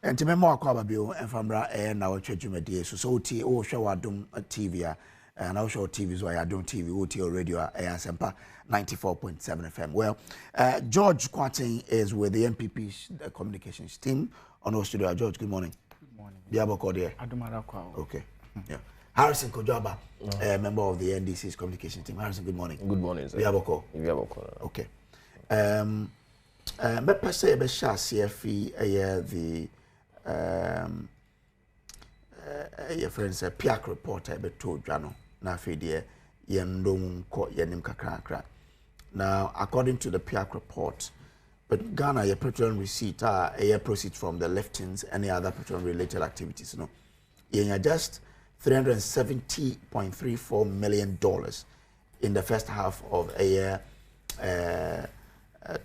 Enti me mo akwa babio enfamra Nnawotwe dwumadie so oti o hwe Adom TV and I show TV so Adom TV oti radio Asempa 94.7 FM. Well, George Kwatin is with the MPP's communications team on our studio. George, good morning. Good morning. Biaboko there. Okay. Yeah. Harrison Kojaba, member of the NDC's communications team. Harrison, good morning. Good morning, sir. Biaboko. Okay. Me pese be sha CFE the your friends PIAC reporter be told Jano na fedie yendom ko yenim kakra. Now, according to the PIAC report, but Ghana your petroleum receipt a proceeds from the liftings, any other petroleum related activities, no. You just $370.34 million in the first half of a year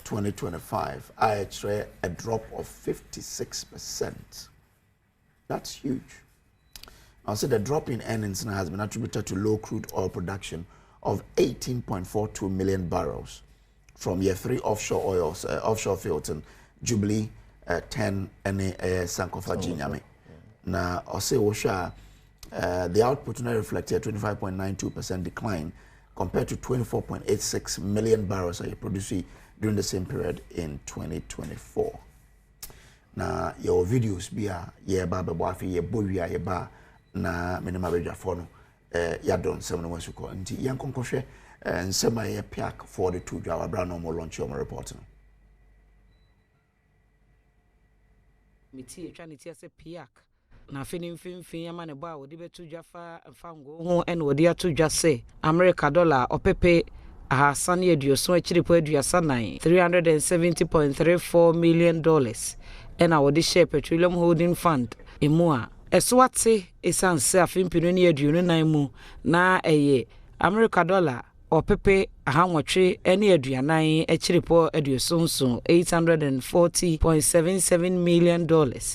2025. I try a drop of 56%. That's huge. I'll say the drop in earnings now has been attributed to low crude oil production of 18.42 million barrels from year 3 offshore oils, offshore fields in Jubilee, 10 and Sankofa Jinyame. Now, I'll say the output now reflected a 25.92% decline compared to 24.86 million barrels I produced during the same period in 2024. Now, your videos be a ye baba boafi ye boya ye ba na minima beja fono yadon 7 months ago. Nti yankonkoshe nsema ye PIAC for the 2 Java brand normal launch your report. Miti etwaniti ase PIAC na fini mfimfin yama ne ba wodi betu dwafa mfango ho en wodi atu dwase America dollar opepe ahasane aduoso akiripo aduasa nan $370.34 million ena wodi share petroleum holding fund emua eswate esanse afimpinu ne aduonu nan mu na eye America dollar opepe ahanwotwe ene aduanan akiripo aduoso nso $840.77 million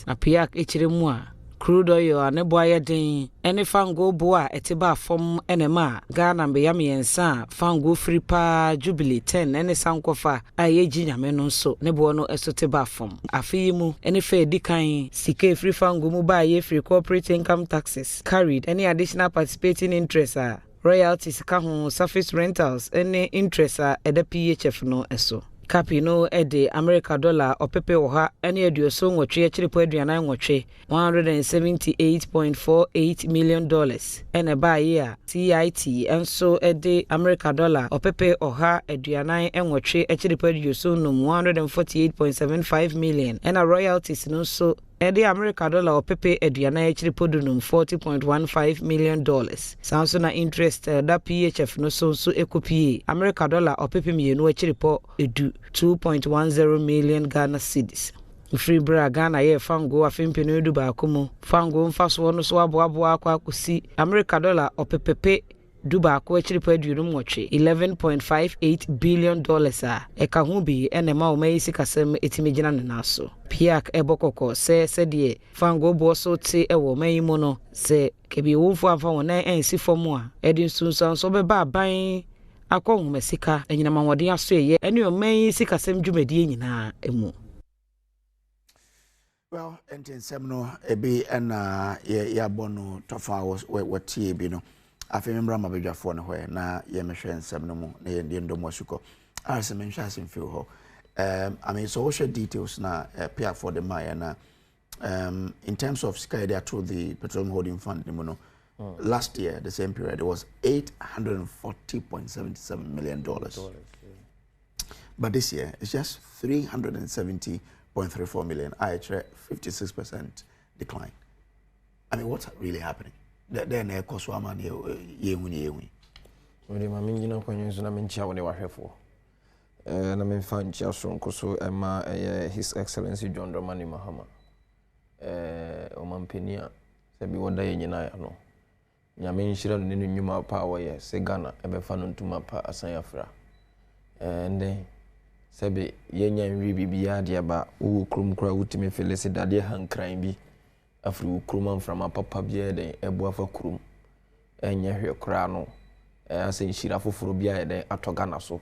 na PIAC ekiremu a crude oil ane boya den ene fango boa etiba fom enema Ghana mbeya miensa fango free pa Jubilee 10 ene sankofa ayeji nyame no so ne bo no esoteba fom afimu ene fe dikan sike free fango mu ba ye free corporate income taxes carried any additional participating interest royalties ka ho surface rentals ene interest eda PHF no eso Capino ede America dollar opepe oha ene aduoso nwotwe akiripo aduanan nwotwe $178.48 million ene ba ye CIT enso ede America dollar opepe oha aduanan enwotwe akiripo aduoso num $148.75 million ene royalties no so ede America dollar opepe aduanan akiripo dunum $40.15 million sanso na interest da PHF no so ekopie America dollar opepe mienu akiripo edu 2.10 million Ghana cedis. Free bra Ghana ye fango afimpinu edu ba komo fango mfaso no so aboabo akwa kusi America dollar opepepe duba ko akiripo aduonum nwotwe $11.58 billion eka ho bi enema o mai sikasem etimegina ne naso PIAC ebokoko se de fango bo so te ewo mai mu no se kebi wonfu amfa wona ensi fomu a edin sunsan so be ba ban akon mesika enyina manwode aso eye ene o mai sikasem dwumadie nyina emu. Well, enten semno ebi na ya bono tofa what ye bi no afemembra mabedwafo no hwe na ye mehwe nsem no mu na ye ndom wasuko arse menhwa asim feel ho I mean social details na PIAC for the maya na in terms of sky they to the petroleum holding fund no last year the same period it was $840.77 million but this year it's just $370.34 million I 56% decline. I mean what's really happening? Then e koso ama ne yehuni we ma minjina kwanyo na menchia woni wahwefo na memfa nchia so nkoso ema His Excellency John Dramani Mahama o mampenia se bi woda ye nyina ya no nyame nhyira no ne nnwuma pa woye se Ghana ebefa no ntuma pa asan afra ende se bi yenya nwi bibia de ba wo krom kra wutime felese dade hankran bi afri kuruma mframa papa bia den eboafa kurum enye hwe kra no ase nshira foforo bia den atoga na so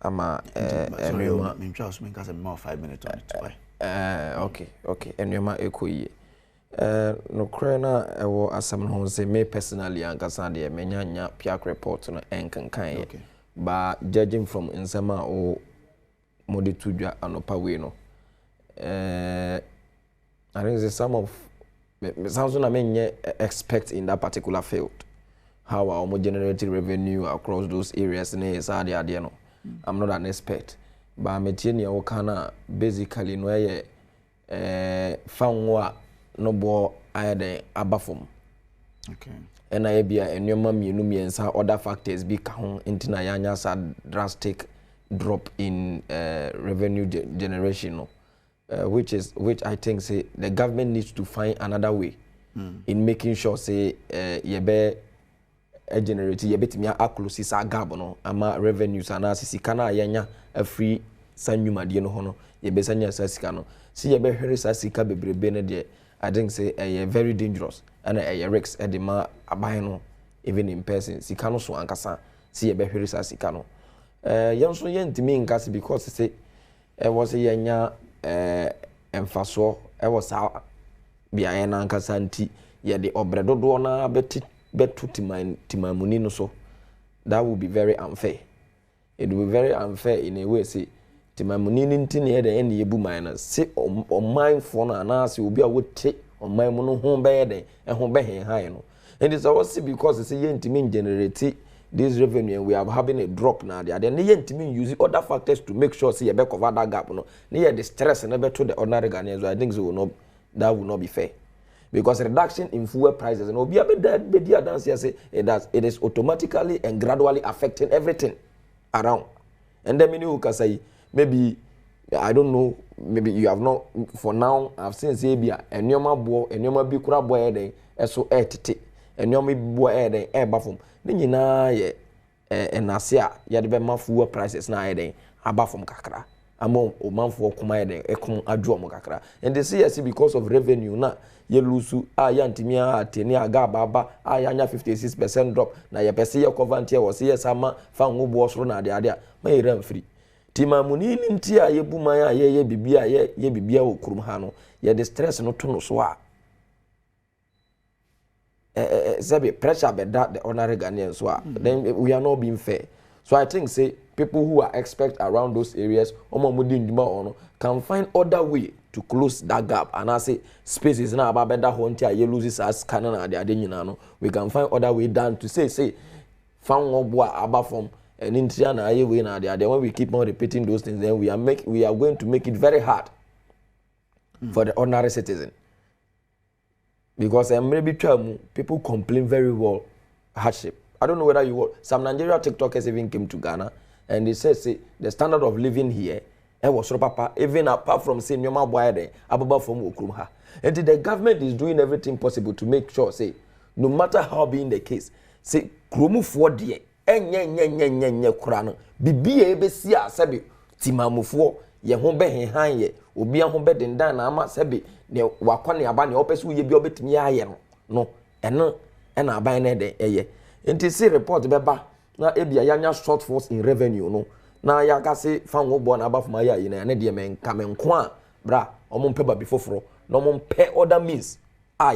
ama enema me twa so me ka say more 5 minutes on it. Okay enema ekoyi no krena ewo asem no say me personally ankasa de menya PIAC report no enkankan ye ba judging from nsema o mode tudwa anopa we no I think some of sounds na me expect in that particular field how our generated revenue across those areas in is no. I'm not an expert but me tie ne o kana basically no ye fanwa no bo ayade abafom. Okay. And I be a nyoma mienu miensa other factors be ka ho intina yanya sa drastic drop in revenue generation no. Which I think say the government needs to find another way in making sure say yebe generate yebetimi aklosi sa gab no ama revenues ana sika na yanya free sanyuma de no ho no yebe sanya sa sika no si yebe hwere sa sika bebrebe ne de I think say very dangerous and risk e de ma aban no even in person sika no so ankasa si yebe hwere sa sika no yenso yentimi nkase because say was yenya emfaso was bia na ankasa nti ye de obredodo na betu timamuni no so that would be very unfair. It will be very unfair in a way say timamuni nti ne de ene yebu man na say on mindful na na say obi a wote on mind mu no ho be de ho be hen han no. And it's also because say yentimi generate this revenue and we are having a drop now there then yentimi use other factors to make sure say you be cover that gap no. Near the stress and be to the ordinary Ghanaians. I think that will not be fair. Because reduction in fuel prices and obi abedia dance here say it is automatically and gradually affecting everything around. And then many who can say maybe I don't know, maybe you have not for now I've seen say bia enyoma bi kura boy den eso etete enyoma bi boy den e bafom ni nyina ye enase a ye de be ma fuel prices na ye den abafom kakra among omanfo kuma ye den ekom adwo mo kakra and they say because of revenue na ye lusu yantimia ateni aga baba yanya 56% drop na ye pese ye cover ntia wo se ye sama fa ngobo osoro na ade ade ma ye ram free timamuni ntia ye buman ye bibia ye bibia wo kurum ha no ye the stress no to no so a sabi pressure be that the ordinary Ghanaians so then we are not being fair. So I think say people who are expert around those areas can find other way to close that gap and I say spaces now about better hunter you loses as canon and the we can find other way down to say found about from an Indiana way now there when we keep on repeating those things then we are going to make it very hard for the ordinary citizen. Because maybe people complain very well hardship. I don't know whether you will. Some Nigeria TikTokers even came to Ghana and they said, say, the standard of living here, was papa, even apart from saying your boy ababa from Okrumha. And the government is doing everything possible to make sure, say, no matter how being the case, say, Krumu for dear, nye kurano, bibi ebesia sabi, timamu for, ye hombe hen ye, ubia hombe den ama sabi, ne wakwane abani opesu ye bi obetimi aye no eno na aban de eye enti see report beba na ebia yanya shortfalls in revenue no na ya ka se fa wo bo na abafuma ya yi na ne de men kamenko a bra omompe ba bifoforo na omompe other means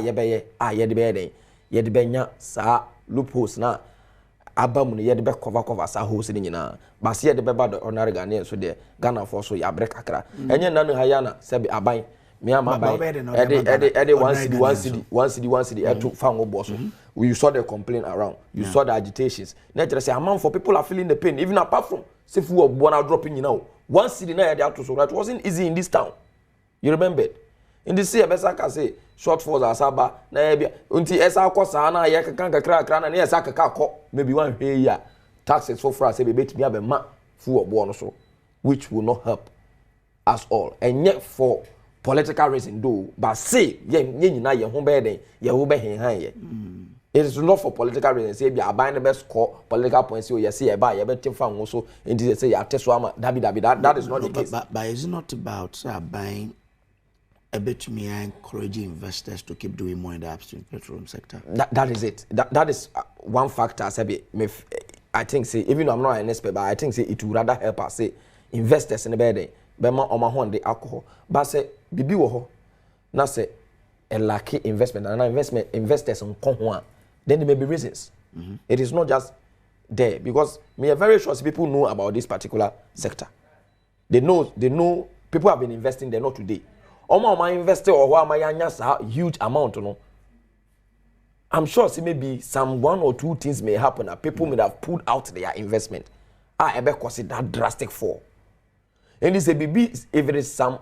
ye beye ye de be den ye de benya sa loopholes na abamu ne ye de be cover sa holes ni nyina ba se ye de beba do ordinary Ghanaian so de Ghana for so ya break akra enye nanu hayana se be aban me am by one city to found boss. You saw the complaint around. You saw the agitations. Naturally, say amount for people are feeling the pain, even apart from say food born dropping, one city now they have to so that wasn't easy in this town. You remember? In the sea, best I can say shortfalls are saba na ebia unti esa kosa na ye kan kakra na esa kaka maybe one here taxes for France say be bet me have ma food born so which will not help us all. And yet for political reason though, but say ye nyina ye ho be den ye ho be hen han ye. It is not for political reasons. Say be aban the best score political points you say e ba ye be team fan so enti say ya teso ama that is not the case. But is it not about buying a bit me encouraging investors to keep doing more in the upstream petroleum sector? That is it. That is one factor. Say I think say even though I'm not an expert, but I think say it would rather help us say investors in the bed, bema on my home the alcohol. But say bibi wo na say a lucky investment and investors on come then there may be reasons. It is not just there because me are very sure people know about this particular sector. They know people have been investing there not today. Oma investor or who am I huge amount, you know. I'm sure see maybe some 1 or 2 things may happen that people may have pulled out their investment. I ever cause it that drastic fall. And this if it is some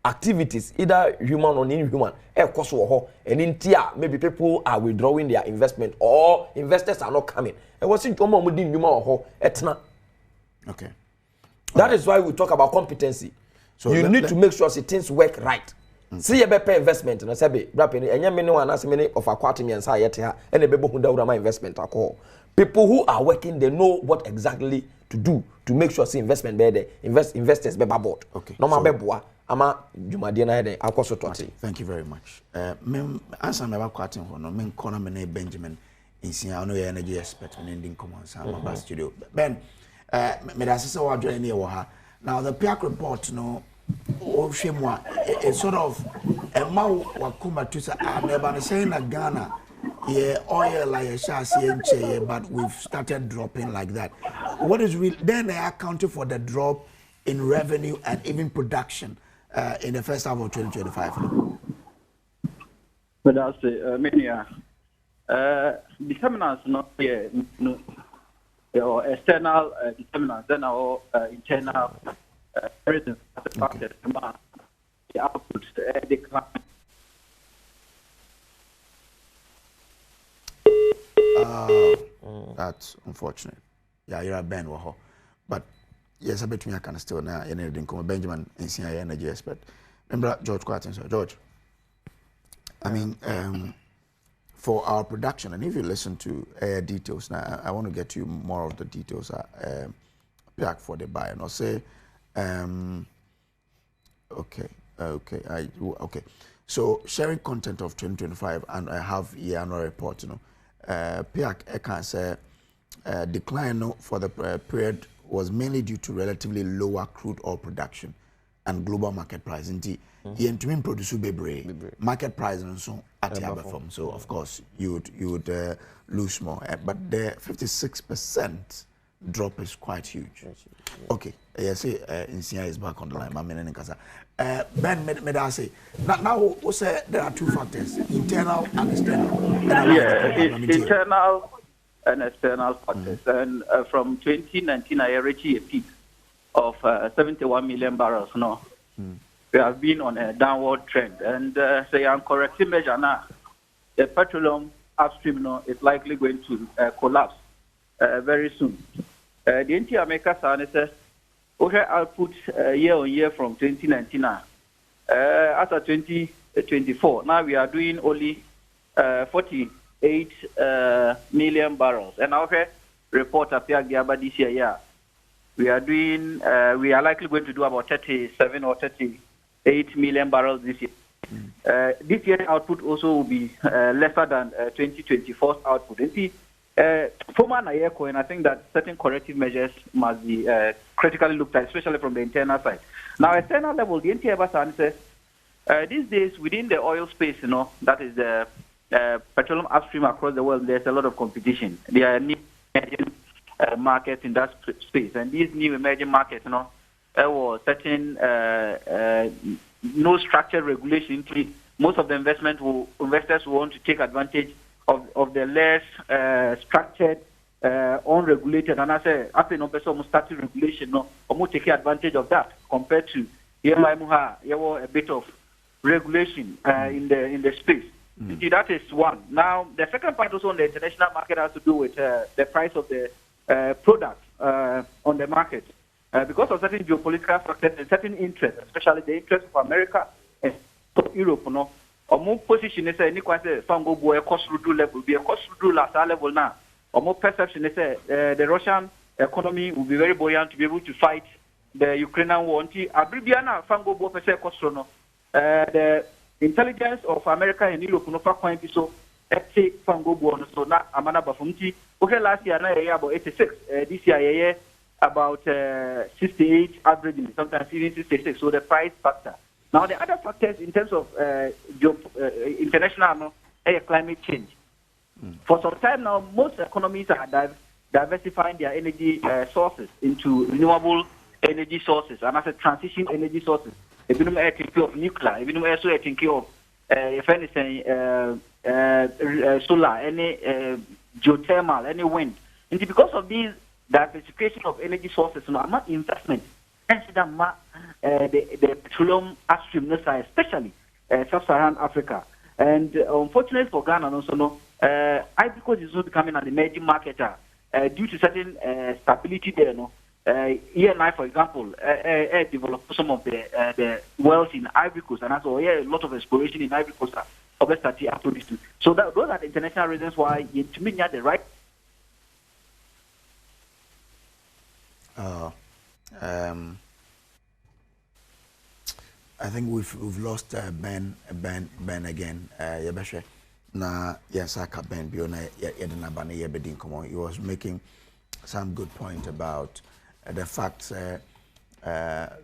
activities, either human or inhuman, and in tia, maybe people are withdrawing their investment or investors are not coming. And what's in human or etna. Okay. That is why we talk about competency. So you need to make sure things work right. See a better investment and I say, rapid, and many one as many of our quarterly and say, and a baby who down my investment are called. People who are working, they know what exactly to do to make sure see investment better, investors be bought. Okay. No matter what, ama Jumadiana de Akoso Toti. Thank you very much. Answer my quarter for no men corner me Benjamin in Siano energy expert and ending commons my studio. Ben, me da sisa wa join near waha. Now the PIAC report no it's sort of a mau wakuma to say never saying that Ghana yeah oil like a chassis but we've started dropping like that. What is real then they accounted for the drop in revenue and even production in the first half of 2025. But that's many determinants not or external determinants then our internal reasons as a factor the output decline. That's unfortunate. Yeah, you're a Ben Waho. But yes, I bet me I can still now anything come Benjamin in senior energy expert. Remember George Quatin, so George. I mean, for our production, and if you listen to details now, I want to get you more of the details. PIAC for the buy, and I'll say, okay. So sharing content of 2025, and I have year annual report. You know, PIAC I can say decline for the period was mainly due to relatively lower crude oil production and global market price. Indeed, to produce market price and so at the other form. So of course you would lose more. But the 56% drop is quite huge. Okay, yes, Insia is back on the line. Ben, may I say now? Say there are 2 factors: internal and external. Internal and external factors. And from 2019, I reached a peak of 71 million barrels. No, we have been on a downward trend, and say I'm correcting measure now. The petroleum upstream is likely going to collapse very soon. The entire America says output year on year from 2019 after 2024. Now we are doing only 48 million barrels, and our report appear this year. We are likely going to do about 37 or 38 million barrels this year. This year's output also will be lesser than 2024's output. And I think that certain corrective measures must be critically looked at, especially from the internal side. Now, external level, the NTF says these days within the oil space, that is the petroleum upstream across the world, there's a lot of competition. There are new emerging markets in that space, and these new emerging markets, there was certain no structured regulation. Most of the investors who want to take advantage of the less structured, unregulated, and I say, after almost starting regulation, almost taking advantage of that compared to a bit of regulation in the space. That is one. Now, the second part also on the international market has to do with the price of the product on the market. Because of certain geopolitical factors and certain interests, especially the interests of America and Europe, or more position is any quite a fango boy, a cost level, be a cost last level now. Or more perception is the Russian economy will be very buoyant to be able to fight the Ukrainian war. Abribiana fango boy per se cost. The intelligence of America and Europe no quite so say fango buono so na amana bafumti. Okay, last year na about 86. This year about 68 averaging, sometimes even 66. So the price factor. Now the other factors in terms of international climate change. For some time now, most economies are diversifying their energy sources into renewable energy sources, and as a transition energy sources. If you know, thinking of nuclear, if you know, also thinking of if anything, solar, any geothermal, any wind. And because of these diversification of energy sources, you know, investment, and the petroleum upstream, especially sub-Saharan Africa. And unfortunately for Ghana, also, no, Ivory Coast is not becoming an emerging market due to certain stability there. No, ENI, for example, developed some of the wells in Ivory Coast, and also a lot of exploration in Ivory Coast. So those are the international reasons why you to me the right. I think we've lost Ben again. Yebeshe na yasaka Ben biona yedina bana yebedin komo. He was making some good point about the fact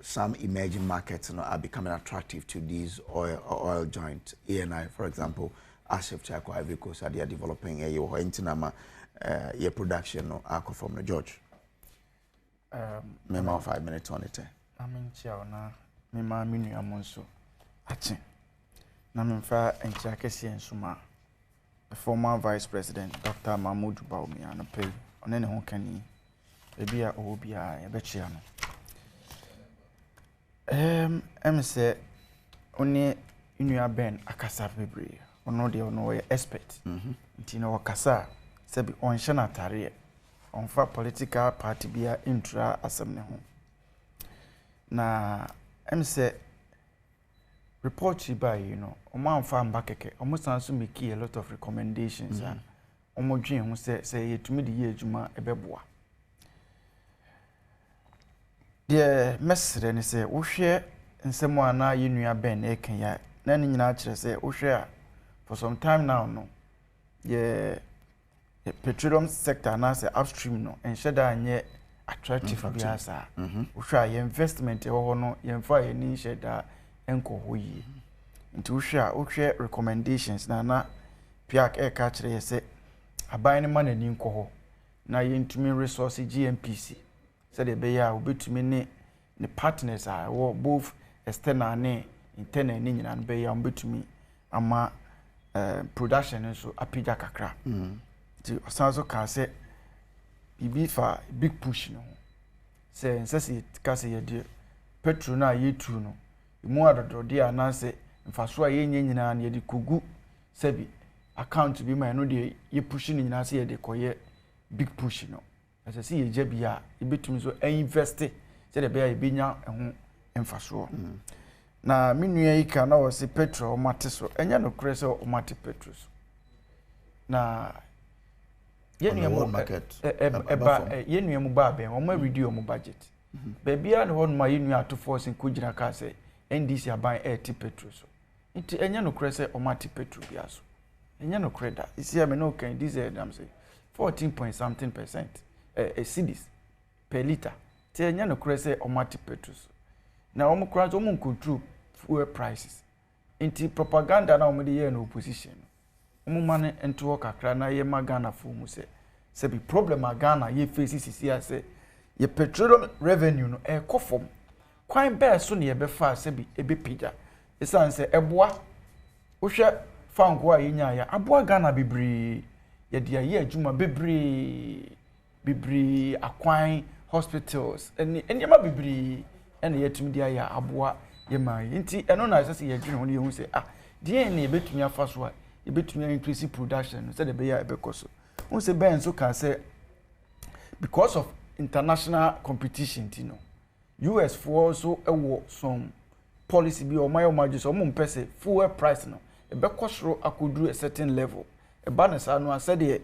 some emerging markets, you know, are becoming attractive to these oil joint. ENI, for example, Asif Chako Ivory Coast, they are developing a intinama production no from the George. Memo 5 minutes on it. I mean, na me ma minu amonso ache na me fa encha kese ensuma the former vice president Dr. Mahmoud Bawumia no pay one ne ho kani e bia o bia e be chia no em se one inua ben akasa bebre ono de ono we expert nti no wakasa se bi on hye na tare on fa political party bia intra asem ne ho na em say report by you know oman farm bakeke almost also make a lot of recommendations and omo dwen ho say yetumi de ye adwuma ebeboa de mesre ne say wo hwe nsemo ana yenua ben e kan ya na ne nyina kire say wo hwe a for some time now no ye petroleum sector na say upstream no ensheda anye attractive biasa uhwa ye investment e ho no ye mfa ye ni sheda enko hoyi nti uhwe recommendations na PIAC e ka kire ye se aban ne man ani nko ho na ye ntumi resource GMPC se de be ya obetumi ne partners are both external ne internal ni nyina be ya obetumi ama production so apija kakra nti osanso ka se bibi fa big push no say nsese kase ye de petrol na ye tu no mu adodo de ananse mfaso a ye nyina na ye de kogu sebi account bi ma no de ye push ni nyina se ye de koye big push no asese ye je bia e betumi so invest se de be ya be nya ho mfaso na minua yi ka na wo se petrol mate so enya no kure se o mate petrol so na yenu market yenu mu ba ben o ma reduce mu budget bebia na won ma yenu ato force ko gina ka say NDC aban ti petrol so nti enya no kure say o ma ti petrol bia so enya no kure da isi am no kan diesel am say 14 point something percent cedis per liter ti enya no kure say o ma ti petrol so na o mu kura so mu control fuel prices nti propaganda na o mu de ye na opposition umumane ento kakra na ye magana fu mu se bi problem agana ye face sisi ase ye petroleum revenue no e kofom kwan be so ne ye be fa se bi ebe pija esan se eboa wo hwe fango a yenya ya aboa Ghana bibri ye dia ye adwuma bibri akwan hospitals eni ma bibri ene yetumi dia ya aboa ye man nti eno na se ye dwene ho ne ye hu se die ne betumi afa so a ebetumi increase production so the be ya ebekoso won say ben so can say because of international competition you know US for also some policy be o my margin so mo mpese fuel price no ebekosoro akodu a certain level e balance anu said the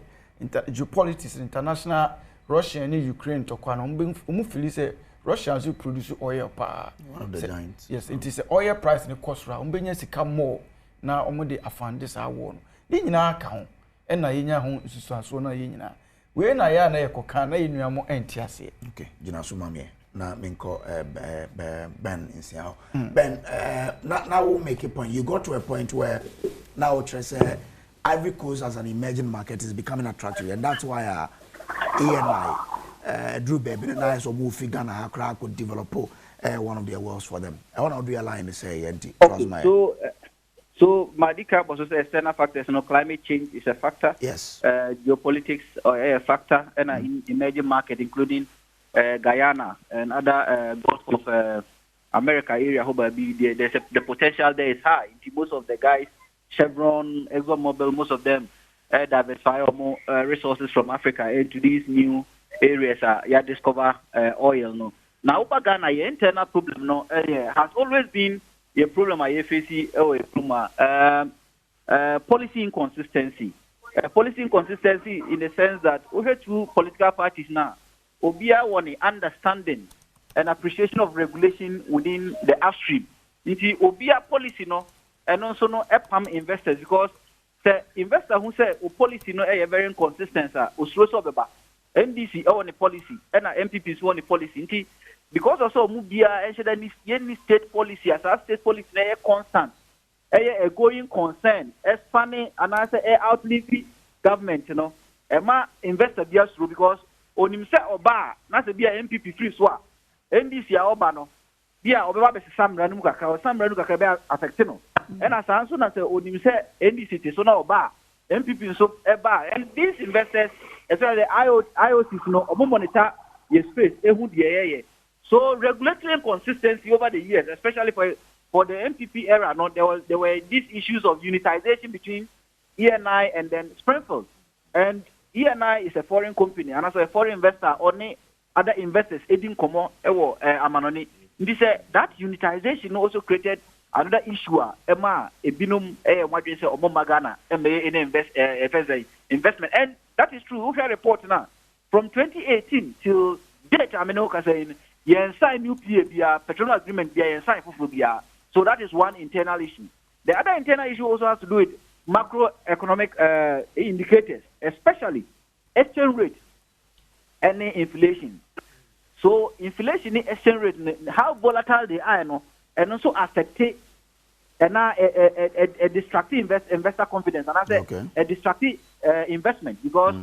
geopolitics international Russia and Ukraine to kwa no mo feel say Russia also produce oil pa one of the giants. Yes, it is oil price ne kosoro o benya sika more na omo de afande sa wo no ni nyina ka ho na yenya ho nsusuaso na yenya we na ya na yekoka na yenua mo entiase okay gina so mame na menko Ben insiao Ben now we'll make a point. You got to a point where now Nnawotwe Ivory Coast as an emerging market is becoming attractive, and that's why ENI Drew Baby and I so move Ghana how could develop one of their wells for them. I want to realign to say so Madika was also external factors. Climate change is a factor. Yes. Geopolitics are a factor, and emerging market, including Guyana and other Gulf of America area. The potential there is high. Most of the guys, Chevron, ExxonMobil, most of them diversify more resources from Africa into these new areas. Discover oil. No. Now, Ghana, the internal problem has always been a problem. Policy inconsistency. Policy inconsistency in the sense that over two political parties now, Obia want an understanding and appreciation of regulation within the upstream. It's Obia policy and also EPAM investors because the investor who say policy a very inconsistent. NDC own a policy and MPPs own a policy. Because also Mubia and any state policy as a state policy a constant, a going concern, expanding and as a outlive government, Emma investor bias through because on himself or bar, not to be a MPP free swap. NDC Obano, Bia Oba Sam Ranuka or Sam Ranuka affectino. And as soon as on himself NDC so now bar, MPP so a bar, and these investors, as well as the IOCs or monitor your space, so regulatory inconsistency over the years, especially for the MPP era, there were these issues of unitization between ENI and then Springfield. And ENI is a foreign company, and as a foreign investor, only other investors aiding Komo Amanoni. This that unitization also created another issue. Emma a binum what you say Omagana investment, and that is true. We have a report now from 2018 till date. I mean, saying sign new petroleum agreement sign for. So that is one internal issue. The other internal issue also has to do with macroeconomic indicators, especially exchange rate and inflation. So inflation, exchange rate, how volatile they are, and also affect a destructive investor confidence, and I say a destructive investment because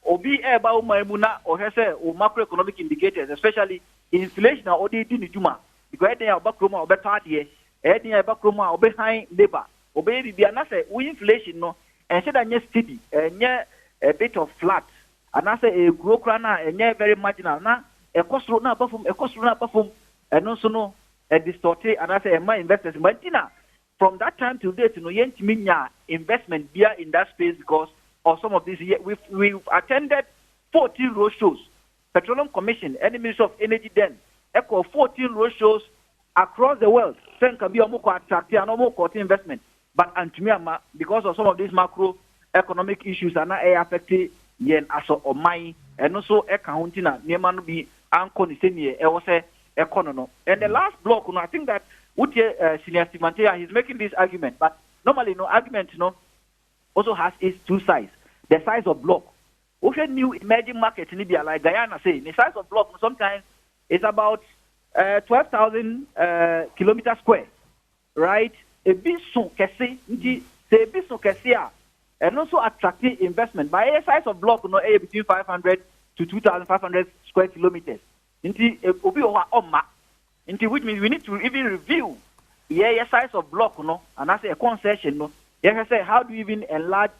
obi about maimuna or has macroeconomic indicators, especially inflation or they do juma because they are back Roma or better year, they are back Roma or behind labor. Obey the anase we inflation and said that steady and a bit of flat and I say a grow crana and very marginal now a cost run perform and also a distorted and I say my investors Martina from that time to date investment via in that space because of some of these years we've attended 14 road shows. Petroleum Commission and the Ministry of Energy then echo 14 road shows across the world. Can be a more attractive and more investment. But Antumiama, because of some of these macroeconomic issues are not affected yen as or mine and also accounting near be uncon economy. And the last block, I think that Senior Stimantea he's making this argument, but normally argument also has its two sides. The size of block. Also new emerging markets in Libya, like Guyana say, the size of block sometimes is about 12,000 kilometers square, right? A bit so kese, say a bit so kese, and also attractive investment. By a size of block, between 500 to 2,500 square kilometers. Into which means we need to even review the size of block, and that's a concession, say how do you even enlarge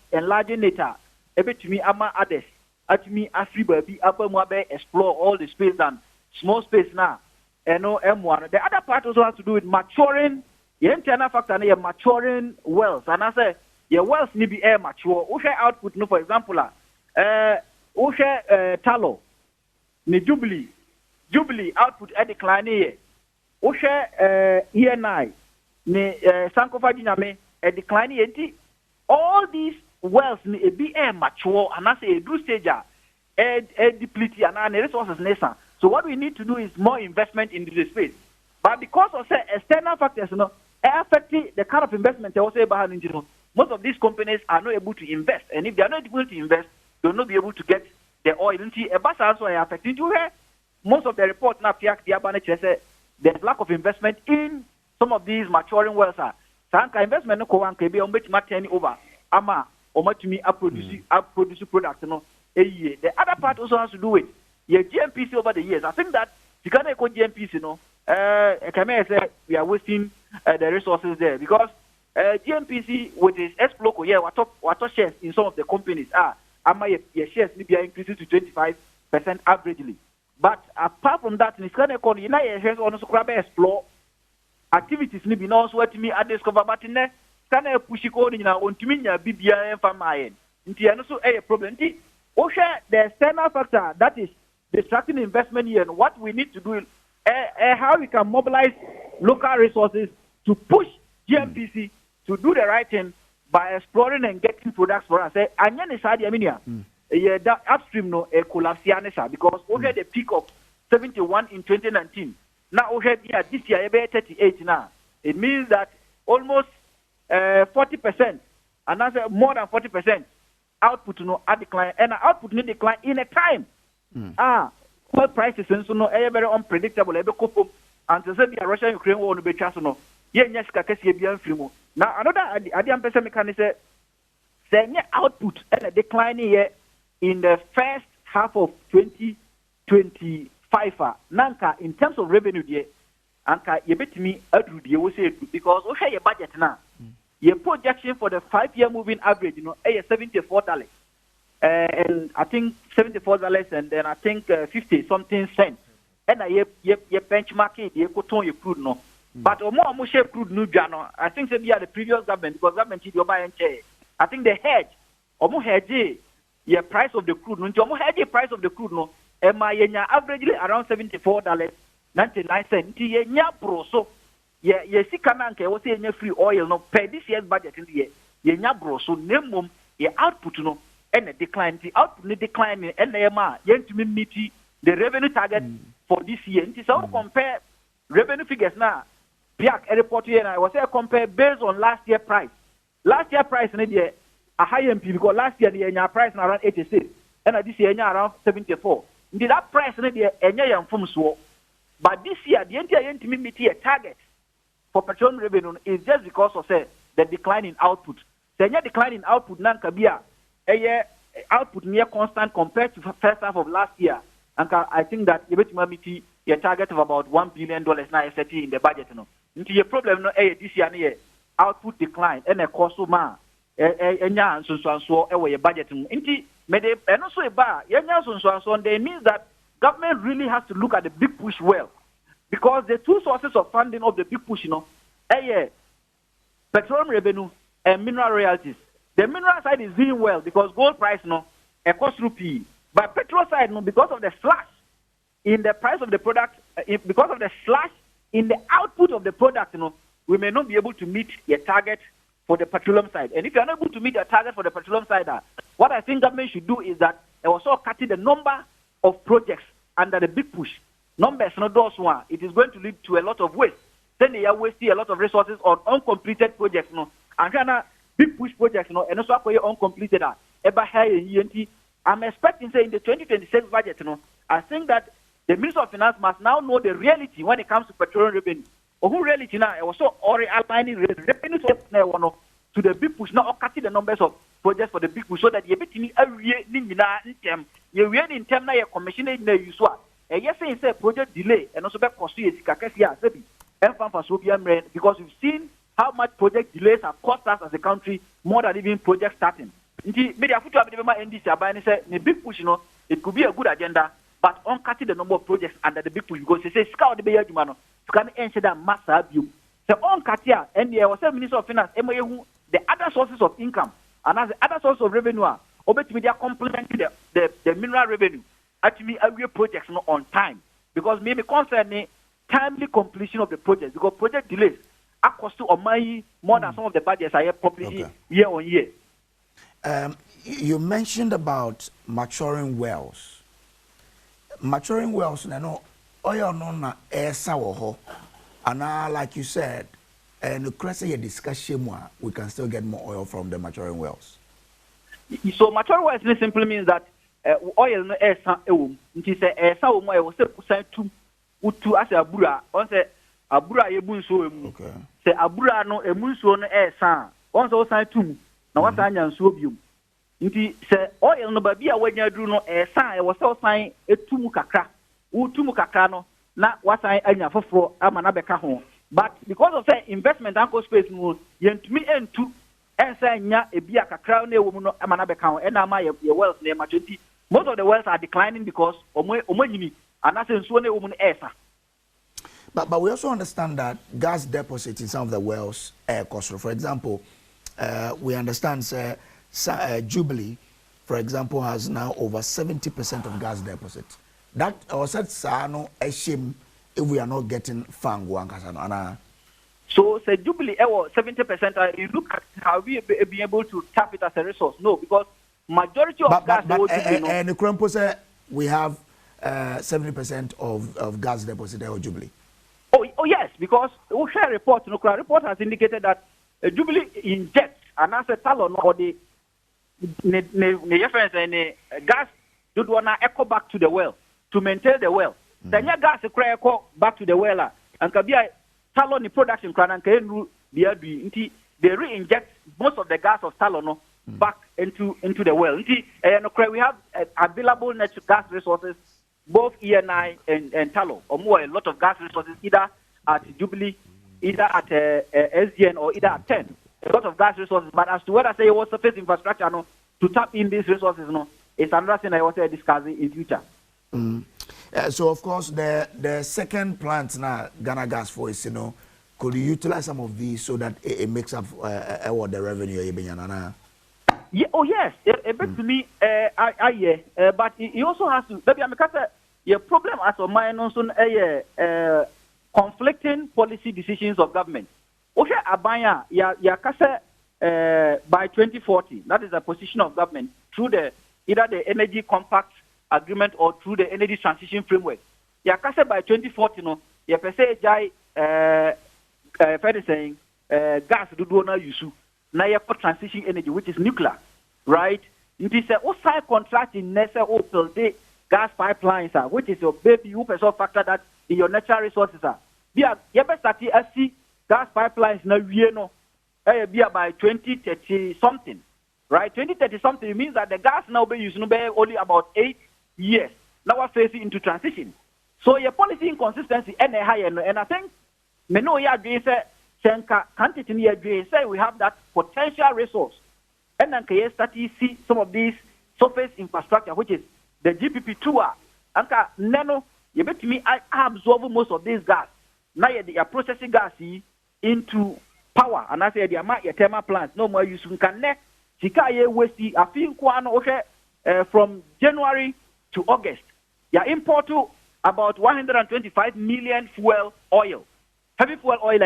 data? A bit to me, ama others, at me, Afriba, upper Mwabe, explore all the space and small space now. And M1. The other part also has to do with maturing. The internal factor is maturing wells. And I say, your wells need to be air mature. We share output, for example, we share tallow, ni Jubilee output at decline here. We share ENI, ni Sankofa Diname at decline here. All these wells need to be air mature. And I say, do stage deplete and resources nation. So what we need to do is more investment into the space. But because of external factors, affecting the kind of investment they also behind most of these companies are not able to invest. And if they are not able to invest, they will not be able to get the oil. But also affecting you here. Most of the reports now, PIAC, there's lack of investment in some of these maturing wells. Sanka investment no ko be on bet turn over. Ama omatumi produce products no. The other part also has to do with your GMPC over the years. I think that you can't call GMPC no. Say we are wasting the resources there because GMPC with its ex-local what shares in some of the companies your shares maybe are increasing to 25% averagely. But apart from that, in Scania Corner, you know, shares on the explore activities maybe now so to me I discover but in there Scania push it on to me BBI and Famayan. Into also a problem. The external factor that is distracting investment here and what we need to do how we can mobilize local resources to push GMPC to do the right thing by exploring and getting products for us. And then that upstream no collapse because we had a peak of 71 in 2019. Now we had this year 38 now. It means that almost 40% and that's more than 40% output no decline and output no decline in a time. Oil prices and so no very unpredictable. And to say the Russia Ukraine war no be chance no. Yes, now another Adom person mechanism say output and a decline here in the first half of 2025. Nanka in terms of revenue there, anka yebetimi adu the we say because we have your budget now. Your projection for the 5-year moving average, $74. And I think $74 and then I think 50 something cents. And you benchmark it, you could your crude no. But more share crude new jano. I think they are the previous government because government did your buying chair. I think the hedge or more hedge your price of the crude no. More hedge price of the crude no. Ema averagely around $74.99. Ye bro so ye see kananke was ye free oil no pay this year's budget in the year. Ye bro so name ye output no and a decline. The output decline and ema ye to meet the revenue target for this year. And so compare revenue figures now. PIAC report here and I was compare based on last year price. Last year price in the a high MP because last year the price around 86 and this year around 74. Indeed that price in the from so. But this year the entire intimate target for petroleum revenue is just because of the decline in output. The decline in output nan kabia output near constant compared to first half of last year. And I think that you bet me a target of about $1 billion now set in the budget. No, into your problem no this year output decline and a cost of man and so away budget. Into and also a bar so they means that government really has to look at the big push well because the two sources of funding of the big push, petroleum revenue and mineral royalties. The mineral side is doing well because gold price a cost rupee. But petrol side, because of the slash in the price of the product, because of the slash in the output of the product, we may not be able to meet your target for the petroleum side. And if you are not able to meet your target for the petroleum side, what I think government should do is that they also cutting the number of projects under the big push. Numbers not those one. It is going to lead to a lot of waste. Then they are wasting a lot of resources on uncompleted projects, and kind big push projects, and also for your uncompleted. I'm expecting, say, in the 2026 budget, I think that the Minister of Finance must now know the reality when it comes to petroleum revenue. Or who reality now? Also, aligning revenue to the big push, now cutting the numbers of projects for the big push so that you be in term now you're commissioning the usual. And yes, say project delay and also back cost you because we've seen how much project delays have cost us as a country more than even project starting. Maybe I put up the big push, it could be a good agenda, but on cutting the number of projects under the big push because they say scout the Bay Jumano, can ensure that mass view. So on Katia and the was Minister of Finance, the other sources of income and as the other source of revenue are media complementing the mineral revenue. Actually, every projects on time because maybe concerning timely completion of the project because project delays are cost to money more than some of the budgets I have published year on year. You mentioned about maturing wells. Maturing wells, oil no na esa woho. And like you said, and the crescent discussion we can still get more oil from the maturing wells. So maturing wells simply means that oil no air san ewom. Nti say air san ewom e say kusan tu utu as abura. On say abura ye bu nsuo emu. Okay. Say abura no emu nsuo no air san. On say san tu na wasa nya nsuo biom. Nti say oil no ba bia wanya duru no air san e wo say san etumu kakra. Utumu kakra no na wasa anya foforo ama na beka ho. But because of say investment and cost space no yentumi entu ensa nya ebia kakra na ewo no ama na beka ho e na ma ye wells na maturity. Most of the wells are declining because omanyini and that's nsuo na ewo no esa. But we also understand that gas deposit in some of the wells cost. For example, we understand Jubilee, for example, has now over 70% of gas deposit. That or said no a shame if we are not getting fango and so say Jubilee 70%. You look at how we be able to tap it as a resource. No, because majority of gas. And the Krempo say we have 70% of gas deposit at Jubilee. Oh yes, because we share report. No, report has indicated that Jubilee injects and as a talon or the reference and gas do wanna echo back to the well to maintain the well. Then your gas echo back to the well and can be a talon production and can be they re-inject most of the gas of talon back into the well. We have available natural gas resources, both ENI and tallow, or more a lot of gas resources either at Jubilee, either at SGN or either at 10. A lot of gas resources, but as to whether say what surface infrastructure to tap in these resources it's another thing I want to discuss in future. So of course the second plant now Ghana Gas for is could you utilize some of these so that it makes up what the revenue Yeah, oh yes, to me, but he also has to. Maybe I'm a problem as a mine also conflicting policy decisions of government. Okay, Abaya, by 2040, that is the position of government through either the energy compact agreement or through the energy transition framework. Yakase by 2040, ya pese jai saying gas do na yusu na for transition energy which is nuclear, right? It is a outside contract in Nessa Opel the gas pipelines which is your baby you person factor that in your natural resources be gas pipelines na we no be by 2030 something, right? 2030 something means that the gas now be used only about 8 years. Now we're facing into transition. So your policy inconsistency and I think me know ya agree say quantity near agree say we have that potential resource. And then can you start to see some of these surface infrastructure which is the GPP2 anka nano you bet me I absorb most of this gas. Now you are processing gas into power and I say the amount your thermal plants no more use can net sika ye waste I think from January to August you import to about 125 million fuel oil. Heavy fuel oil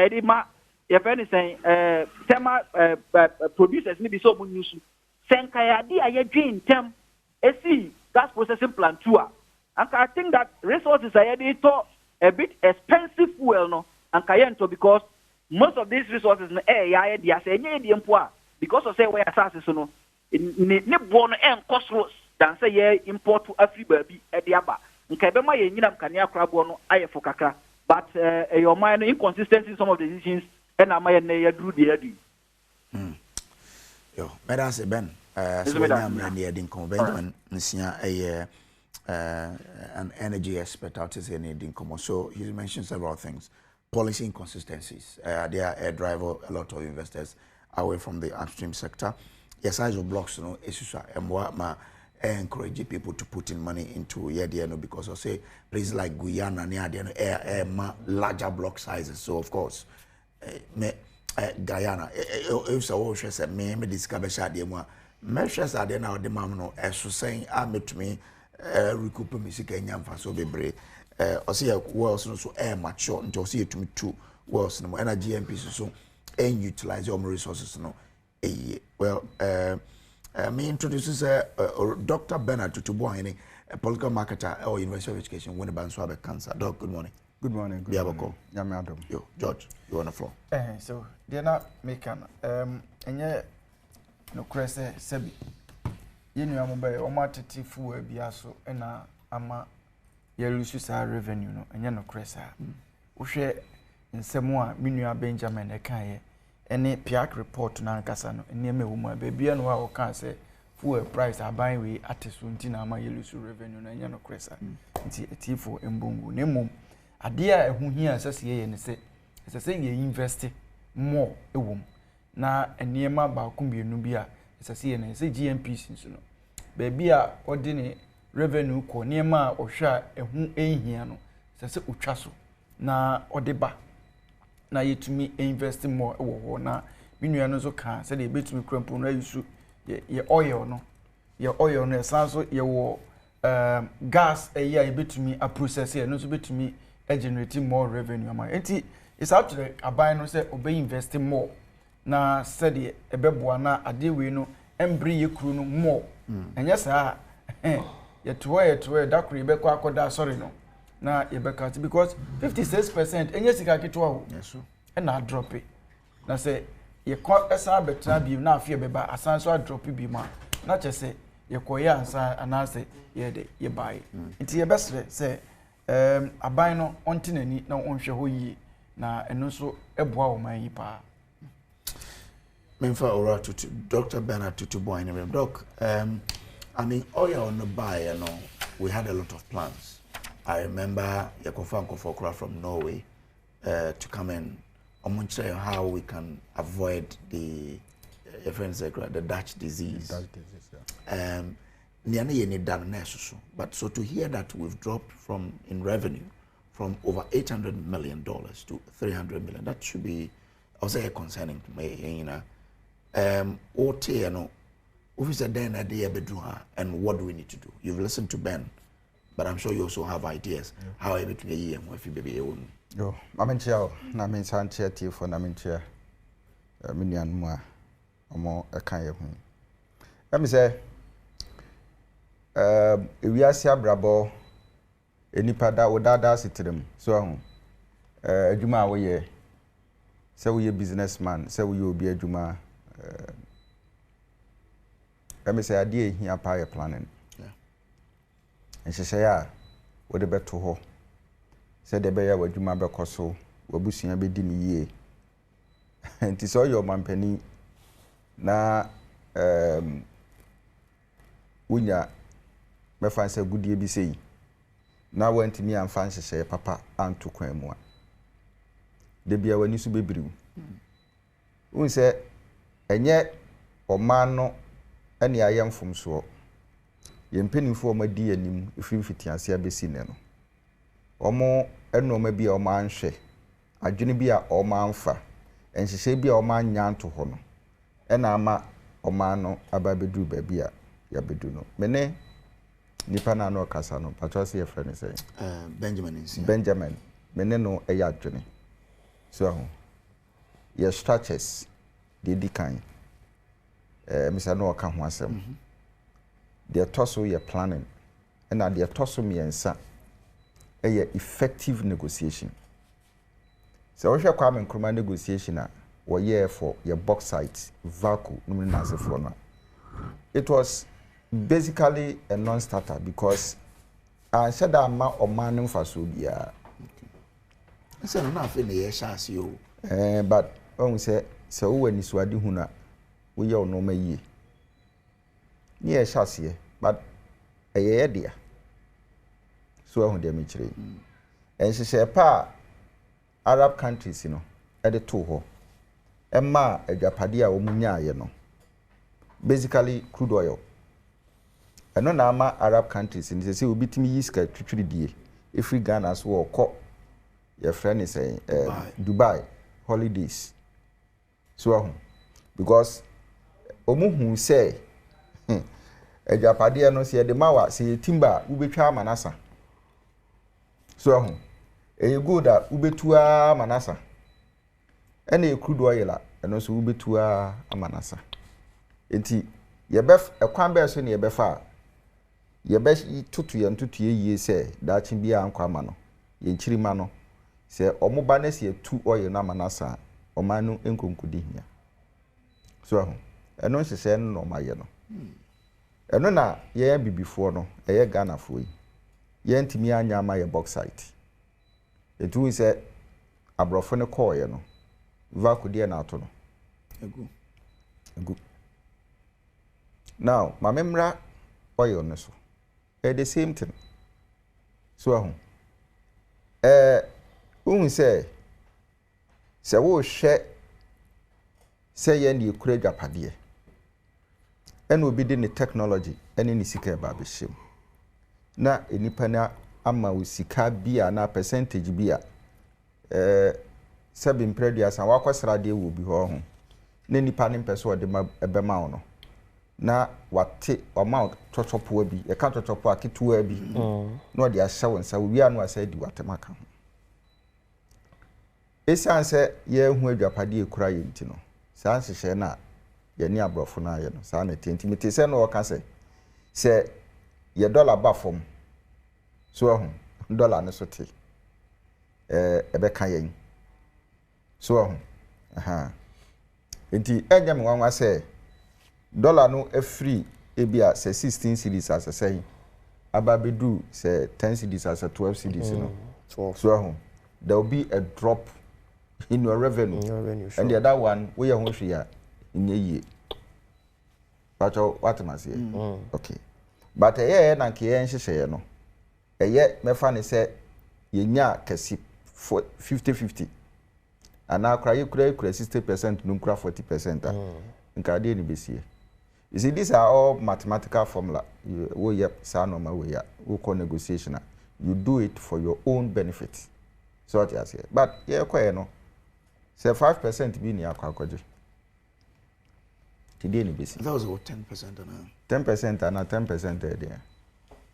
if anything thermal producers maybe so much use senkaya di aye drain tem AC gas processing plant too. And I think that resources are a bit expensive fuel and kayento because most of these resources because of say where assassin ne born and costless than say import to every baby at the aba. Nkebema ye nyinam kania krabo no aye fokakra but your mind inconsistency in some of the decisions and am I na do the adu. Yo, meda se ben so nyam na din kom Benjamin nsia an energy expert out is in Dinkomo. So he mentioned several things. Policy inconsistencies. They are driver a lot of investors away from the upstream sector. Yes, size of blocks, issues are encourage people to put in money into because I say places like Guyana near larger block sizes. So of course, Guyana, if so, said me discover shadi measures are there now the mamno as saying I met me recoup music and yam for so be or see wells so air mature until see it to me two wells no energy and pieces so and utilize your resources well me introduces Dr. Bernard Tutubuani, a political marketer or University of Education when about cancer. Doc, good morning. Good morning. Good morning. I'm Adom. Yo, George, you're on the floor. So they're not making and yeah, no cresse sebi. You know I'm by omatiti fu biaso na ama ye lose sa revenue no enya no cresse. Wo hwe nsemo a menua Benjamin e kan ye ene PIAC report na nkasa no ene me wo ma be bia no a wo kan say fuel price aban we ateso nti na ama ye lose revenue na enya no cresse. Nti etifo embongu ne mom ade a ehu hia asase ye ne se ye invest more ewom na eniema ba ko bienu bi a asase ye ne se GMPs nso no be bia odine revenue ko niema a ohwa ehu ehia no asase otwa so na odeba na yetumi invest more ewo ho na minua no so kan se de betumi krampo no ayusu ye oil no esanso ye wo gas eya ye betumi a process ye no so betumi generating more revenue am enti it's actually aban no say obey investing more na said e beboa na ade we no embri ye kru no more enya saa ye toye dakro ye bekọ akoda sorry no na ye beka because 56% enya sika ketwa ho yes e na drop it na say ye ko esa betra bi na afie beba asan so drop bi ma na che say ye koye ansa anase ye de ye buy enti ye besre say aban no ontinani na onhwe ho yi na eno so eboa wo man yi pa Memfa ora to Dr. Bernard Tutuboy in doc I mean oil on the buy you know we had a lot of plans. I remember Yakofa Nkofokra from Norway to come in on how we can avoid the the Dutch disease. But so to hear that we've dropped from in revenue from over $800 million to $300 million, that should be also concerning to me, you know. And what do we need to do? You've listened to Ben, but I'm sure you also have ideas. How are you making a year if you baby own? Yo, I'm in chair, I'm in Santia for Namintia, a million more or more a kind of home. Let me say, we are Sia Brabo, any pada or dada sit to them. So, Juma, we say we a businessman, say we will be a Juma. Let me say, I did here prior planning. And she say, what the bet to her. Said the bear what Juma Becoso, what Bussian be dim ye. And tis all your man penny na Winya. Me fancy good ye be say. Now went to me and fancy say papa and to Quemwa. The beer when you to be brew. We say, and yet, or man no, any I am from so. Yen penny for my dear nim if you fit and see a bessin. Or more, and no maybe a man she. A junibia or man fa, and she say be a man yan to honor. And ama or man no a baby do baby ya beduno. Mene. Nipana no kasano, patrasi your friend is saying. Benjamin is Benjamin, meneno a yard. So, your structures, the decline. Mr. Noah can once them. Their torso, your planning, and at their torso, me and son, a effective negotiation. So, if you're coming command negotiation, or year for your bauxite, vacuum, numerous for it was basically a non-starter because I said that ma or man for so yeah. I said enough in the yes you. But when we say so when you swadi huna, we all know me ye. Near chassis, but a year dear. So I dear me and she said, pa Arab countries, you know, at the two and ma a japadia or munya, you know. Basically crude oil. I know now Arab countries and they say we beat me yiska to if we Ghana as well call your friend is saying Dubai holidays. So because Omu say a Japadia no see the Mawa say timber ube cha manasa. So a good that ube tua manasa. Any crude oil and also ube tua manasa. Enti ye bef a kwambe so ne ye befa ye be tutu ye ye say that chin bia ankwama no ye nchirima no se omoba na se tu oil na manasa oma no enkonkudi hia so ahu eno nhyehyɛ no ma ye no eno na ye bibifo no eye Ghana fo yi ye ntimi anya ma ye bauxite etu se abrofo ne call ye no va kudie na ato no egu now ma memra oil no so the same thing so ahu unhu se wo hwe se ye ne ekura dwapade ene obi de ne technology ene ne sika ba be hyem na enipa na ama wo sika bia na percentage bia sabi mpredua san wakosra de wo bi ho ho na nipa ne mpeso de ma ebe ma no na wate amount totopo bi e ka totopo aketua bi na ode ahye wonsa wi anu asa di watemaka ho esan se ye hu adwapade ekura ye nti no san hyehyɛ na ye ni abrofo na ye no san na tentimite se no ka se ye dollar ba fom so ahu dollar ne so te ebe ka yen so ahu enti enye me wanwa se dollar no free ebia se 16 cedis as say ababedu se 10 cedis as 12 cedis no so ahu there will be a drop in your revenue, sure. And the other one we are hwehwe in a year but what am I say okay but na ke yen hyehyɛ no me fa ne sɛ yenya kesi 50-50 and now cry 60% no kura 40% nka de ni besie. You see, these are all mathematical formula. You call negotiation. You do it for your own benefit. So what you say. But yeah, quite no. Say 5% be near Kwakoji. Today ni basic. That was about 10% now. 10% and 10% there.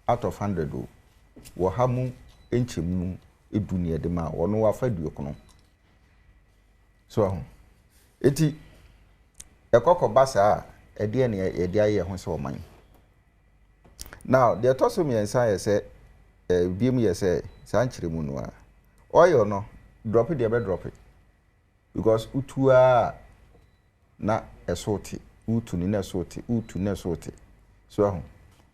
Out of 100 do. Wo hamu enchemu edunia de ma ono wa fa duokono. So eti ekoko basa ede ne ede aye ho se oman. Now the toso me ensa ye se biem ye se sanchiremu no a oil no drop it, be drop it because utua na esoti utu ni na esoti utu na esoti so ho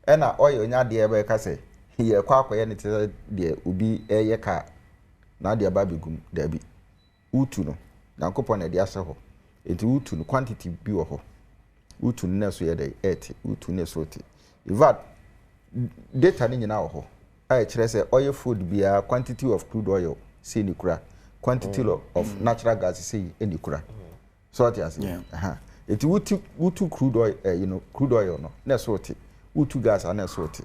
ena oil nya de be ka se ye kwa akoye ne te de obi eye ka na de ba begum da bi utu no yankopon na de ahye ho enti utu no quantity bi wo ho utu na so ye de 80 utu na esoti ivat data ni nyina wo ho a kire se oil food bia quantity of crude oil say ni kura quantity of natural gas say any kura so what you say it utu crude oil crude oil no na sort utu gas na sort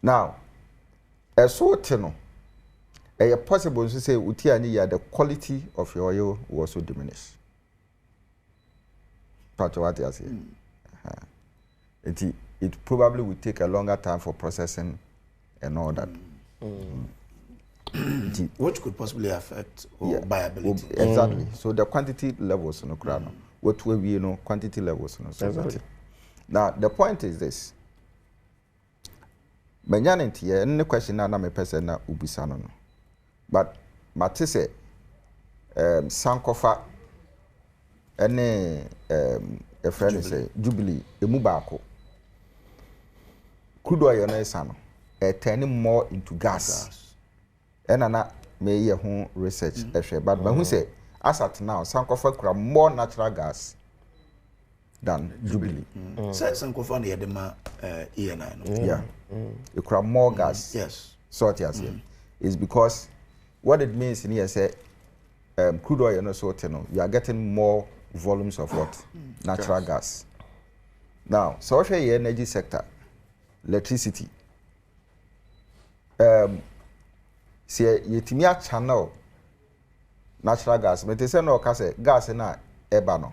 now a sort no possible to say uti ani ya the quality of your oil will also diminish but what you say it probably will take a longer time for processing and all that which could possibly affect viability. Exactly. So the quantity levels in Ukraine, what will be quantity levels in society. Now the point is this. Menyanenti any question na me person na ubisano no. But matise sankofa any a friend say Jubilee emu baako. Crude oil na isano turning more into gas. Enana may ye home research but who say as at now sankofa kura more natural gas than Jubilee. Sankofa near the ENI. Yeah. You kura more gas. Yes. So what you say is because what it means in here say crude oil no so you are getting more volumes of what? Natural gas. Now, so if your energy sector, electricity, see yetimi a channel natural gas but they say no gas na ebano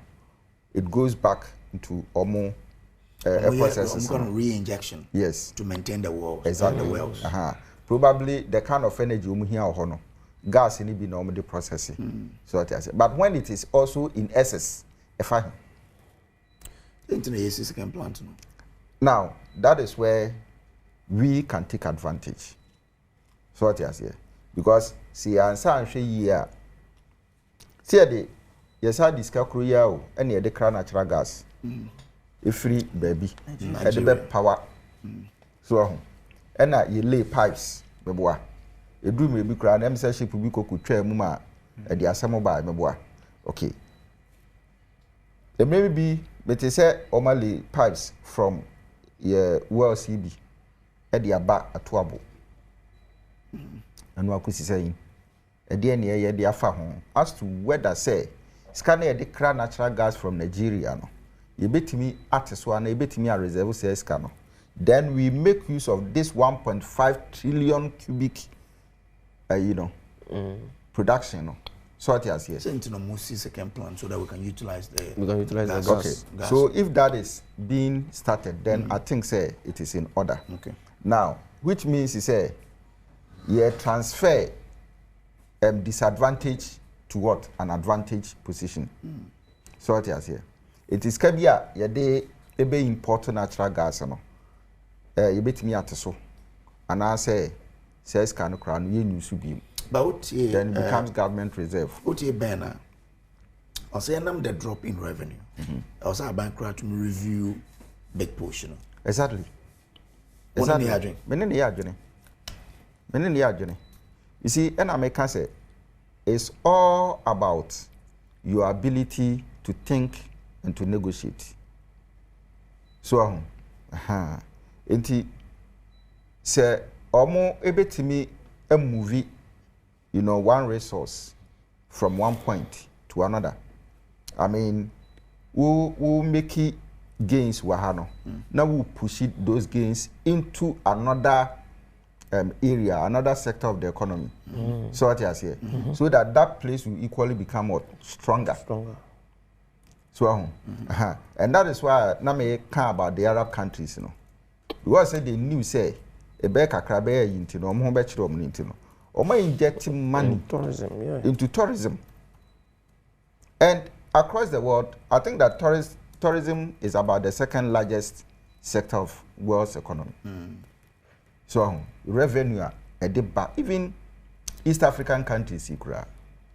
it goes back into omo processes re-injection yes to maintain the wells exactly the wells probably the kind of energy omo here or no gas ni be normal the processing so what I say but when it is also in excess fine plant now that is where we can take advantage so what I say because see ansa anhwe yi see the yes I discover ya o ene ye de kra natural gas free baby e de power so ena ye lay pipes beboa edu me bi kra na em say ship bi kokotwa mu ma e de asem ba beboa okay there may be but say normally pipes from well CB e de aba atoabo anu akosi say e de ne ye de afa ho as to whether say scan e de kra natural gas from Nigeria no ye betimi ateso na ye betimi a reserve say scan no. Then we make use of this 1.5 trillion cubic, production. No? So what is here? Send to the second plan so that we can utilize the gas. Okay. Gas. So if that is being started, then I think say it is in order. Okay. Now, which means you say, transfer disadvantage to what? An advantage position. So what is here? It is kabia ye ebe important natural gas no. You bet me at so, and I say, says can crown you new subi. But then it becomes government reserve. What a banner. I'll say the drop in revenue. I was a bankrupt to review big portion. Exactly. Exactly. Many journey. You see, and I make say it's all about your ability to think and to negotiate. So, enti se omo ebetimi a movie one resource from one point to another. I mean we make it gains wahano. Now we push those gains into another area, another sector of the economy. So what you say, so that place will equally become what stronger. So and that is why now me care about the Arab countries, because they knew say a beka krabe into no more better into no or injecting money into tourism. And across the world, I think that tourism is about the second largest sector of world's economy. So revenue even East African countries,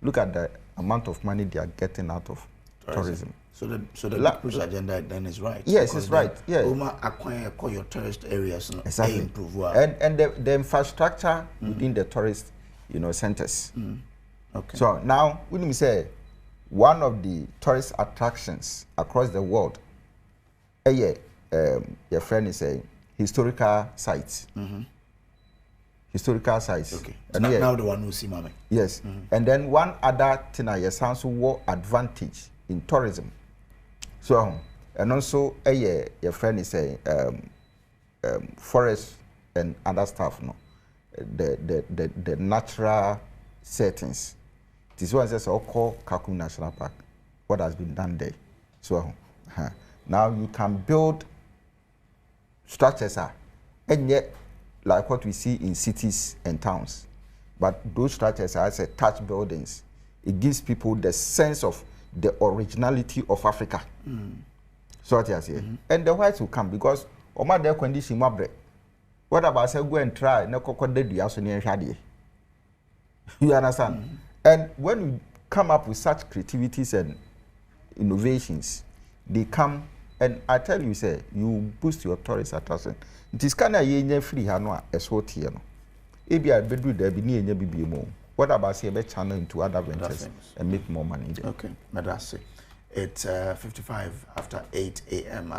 look at the amount of money they are getting out of tourism. So the push agenda then is right. Yes, it's right. Yeah. Acquire your tourist areas and exactly. Improve. And the infrastructure within the tourist, centers. Okay. So now, when we say one of the tourist attractions across the world, your friend is saying historical sites. Historical sites. Okay. And now the one who see mommy. Yes. And then one other thing I sounds war advantage in tourism. So, and also, your friend is saying forest and other stuff, the natural settings. This one says, called Kakum National Park. What has been done there? So, now you can build structures, and yet, like what we see in cities and towns, but those structures are as attached buildings. It gives people the sense of the originality of Africa. So what you say? And the whites will come because Oma their condition mabre. What about say go and try no kokode duaso ne hwade. You understand? And when you come up with such creativities and innovations, they come and I tell you say you boost your tourist attraction. It is kind of yenye free ha no a eso tie no. Ebi a bedu da bi ne yenye bibiemo. What about say channel into other ventures and make more money there? Okay, Madasi. It's 55 after 8 a.m.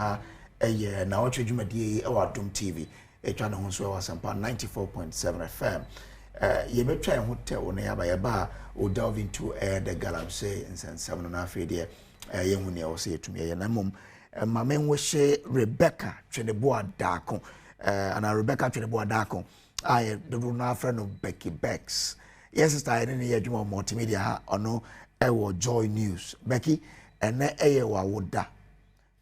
Nnawotwe Jumadi Adom TV. Channel Honswa was 94.7 FM. You may try and hotel on Yaba or delve into the Galamsey and send 7.5 year. Young will say to me, and my men will say Rebecca Cheneboa Darko, and Rebecca Cheneboa Darko. I the runa friend of Becky Becks. Yes, sister, I didn't hear you multimedia or no, Joy News. Becky, and wa woda.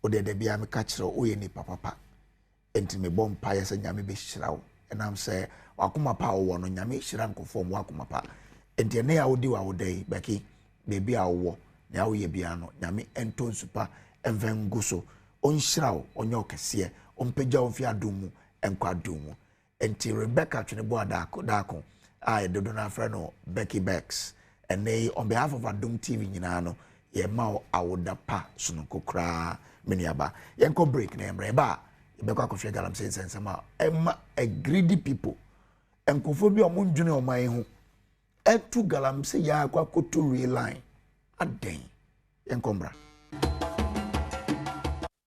O de be am catch o ye ni papa. Enti me bom pa yes nyame be hyirawo. And I'm say wakoma pa wo no nyame hyira nkofo mo wakoma pa. Enti ne ya wodi wa wodai Becky, baby a wo na wo ye bia no nyame ento nsupa envengu so. On hyirawo onye okese, on pagya on fi adomu enkwa adomu. Enti Rebecca Cheneboa Darko I do not friend no Becky Becks and they on behalf of Adom TV nyina ye ma awoda pa sunoko kra meniaba yenko break na emre ba yebekwa akofie galamsey sensema emma a greedy people enkofo bi omundwene oman ho etu galamsey ya akwa koto real line aden yenko mbra